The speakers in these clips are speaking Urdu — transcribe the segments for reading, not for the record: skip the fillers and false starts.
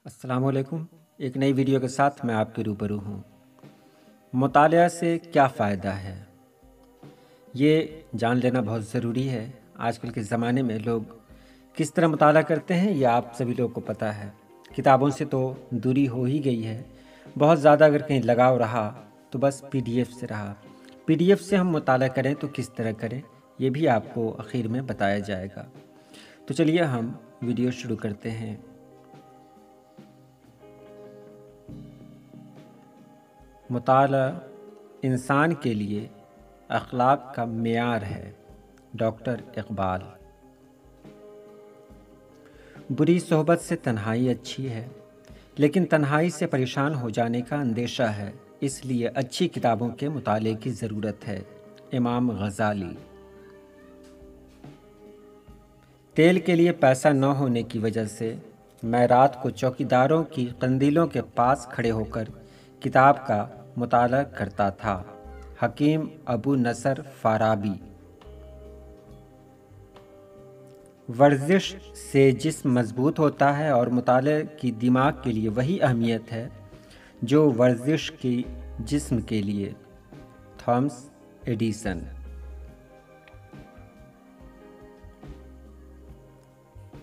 السلام علیکم۔ ایک نئی ویڈیو کے ساتھ میں آپ کے روبرو ہوں۔ مطالعہ سے کیا فائدہ ہے، یہ جان لینا بہت ضروری ہے۔ آج کل کے زمانے میں لوگ کس طرح مطالعہ کرتے ہیں یہ آپ سبھی لوگوں کو پتہ ہے۔ کتابوں سے تو دوری ہو ہی گئی ہے، بہت زیادہ اگر کہیں لگاؤ رہا تو بس PDF سے رہا۔ PDF سے ہم مطالعہ کریں تو کس طرح کریں یہ بھی آپ کو آخر میں بتایا جائے گا۔ تو چلیے ہم ویڈیو شروع کرتے ہیں۔ مطالعہ انسان کے لیے اخلاق کا معیار ہے۔ ڈاکٹر اقبال۔ بری صحبت سے تنہائی اچھی ہے، لیکن تنہائی سے پریشان ہو جانے کا اندیشہ ہے، اس لیے اچھی کتابوں کے مطالعے کی ضرورت ہے۔ امام غزالی۔ تیل کے لیے پیسہ نہ ہونے کی وجہ سے میں رات کو چوکیداروں کی قندیلوں کے پاس کھڑے ہو کر کتاب کا مطالعہ کرتا تھا۔ حکیم ابو نصر فارابی۔ ورزش سے جسم مضبوط ہوتا ہے اور مطالعہ کی دماغ کے لیے وہی اہمیت ہے جو ورزش کی جسم کے لیے۔ Thomas Edison.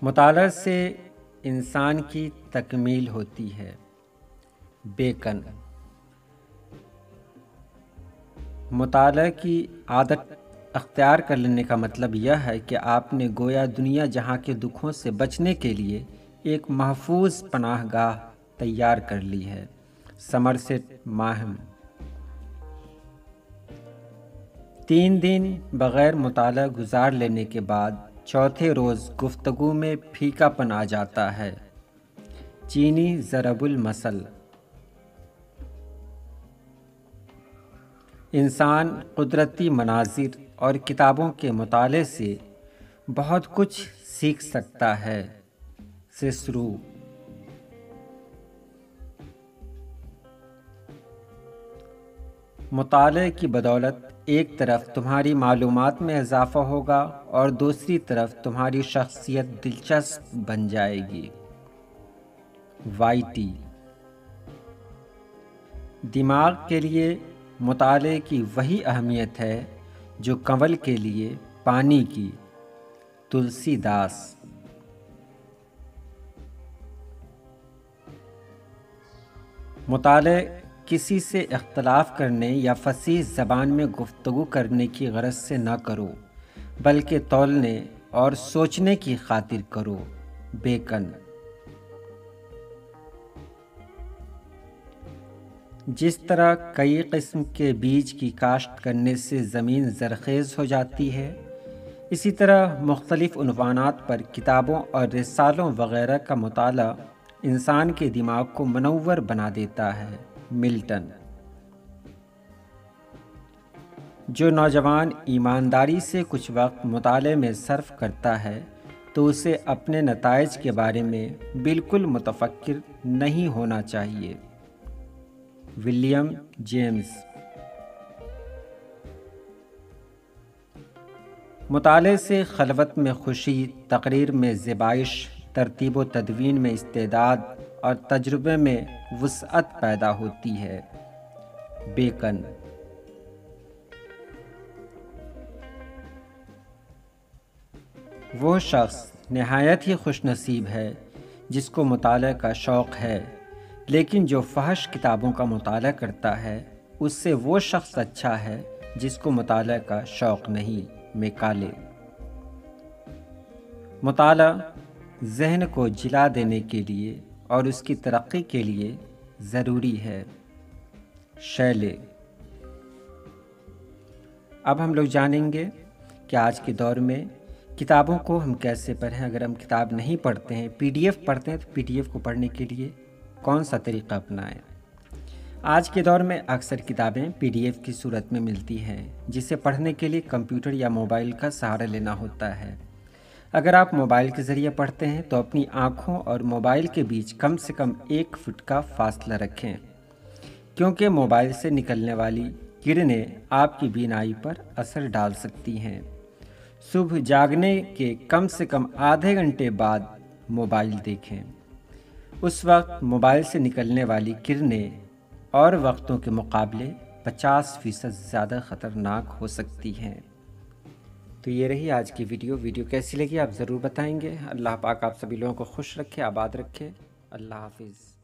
مطالعہ سے انسان کی تکمیل ہوتی ہے۔ بیکن۔ مطالعہ کی عادت اختیار کر لینے کا مطلب یہ ہے کہ آپ نے گویا دنیا جہاں کے دکھوں سے بچنے کے لیے ایک محفوظ پناہ گاہ تیار کر لی ہے۔ سمرسیٹ ماہم۔ 3 دن بغیر مطالعہ گزار لینے کے بعد چوتھے روز گفتگو میں پھیکا پن آ جاتا ہے۔ چینی ضرب المثل۔ انسان قدرتی مناظر اور کتابوں کے مطالعے سے بہت کچھ سیکھ سکتا ہے۔ سسرو۔ مطالعے کی بدولت ایک طرف تمہاری معلومات میں اضافہ ہوگا اور دوسری طرف تمہاری شخصیت دلچسپ بن جائے گی۔ وائٹی۔ دماغ کے لیے مطالعے کی وہی اہمیت ہے جو کنول کے لیے پانی کی۔ تلسی داس۔ مطالعہ کسی سے اختلاف کرنے یا فصیح زبان میں گفتگو کرنے کی غرض سے نہ کرو، بلکہ تولنے اور سوچنے کی خاطر کرو۔ بیکن۔ جس طرح کئی قسم کے بیج کی کاشت کرنے سے زمین زرخیز ہو جاتی ہے، اسی طرح مختلف عنوانات پر کتابوں اور رسالوں وغیرہ کا مطالعہ انسان کے دماغ کو منور بنا دیتا ہے۔ ملٹن۔ جو نوجوان ایمانداری سے کچھ وقت مطالعے میں صرف کرتا ہے تو اسے اپنے نتائج کے بارے میں بالکل متفکر نہیں ہونا چاہیے۔ William James. مطالعے سے خلوت میں خوشی، تقریر میں زیبائش، ترتیب و تدوین میں استعداد اور تجربے میں وسعت پیدا ہوتی ہے۔ بیکن۔ وہ شخص نہایت ہی خوش نصیب ہے جس کو مطالعہ کا شوق ہے، لیکن جو فحش کتابوں کا مطالعہ کرتا ہے اس سے وہ شخص اچھا ہے جس کو مطالعہ کا شوق نہیں۔ میکالے۔ مطالعہ ذہن کو جلا دینے کے لیے اور اس کی ترقی کے لیے ضروری ہے۔ شیلے۔ اب ہم لوگ جانیں گے کہ آج کے دور میں کتابوں کو ہم کیسے پڑھیں۔ اگر ہم کتاب نہیں پڑھتے ہیں، PDF پڑھتے ہیں، تو PDF کو پڑھنے کے لیے کون سا طریقہ اپنائیں۔ آج کے دور میں اکثر کتابیں PDF کی صورت میں ملتی ہیں، جسے پڑھنے کے لیے کمپیوٹر یا موبائل کا سہارا لینا ہوتا ہے۔ اگر آپ موبائل کے ذریعے پڑھتے ہیں تو اپنی آنکھوں اور موبائل کے بیچ کم سے کم 1 فٹ کا فاصلہ رکھیں، کیونکہ موبائل سے نکلنے والی کرنیں آپ کی بینائی پر اثر ڈال سکتی ہیں۔ صبح جاگنے کے کم سے کم آدھے گھنٹے بعد موبائل دیکھیں۔ اس وقت موبائل سے نکلنے والی کرنیں اور وقتوں کے مقابلے 50% زیادہ خطرناک ہو سکتی ہیں۔ تو یہ رہی آج کی ویڈیو کیسی لگی آپ ضرور بتائیں گے۔ اللہ پاک آپ سبھی لوگوں کو خوش رکھے، آباد رکھے۔ اللہ حافظ۔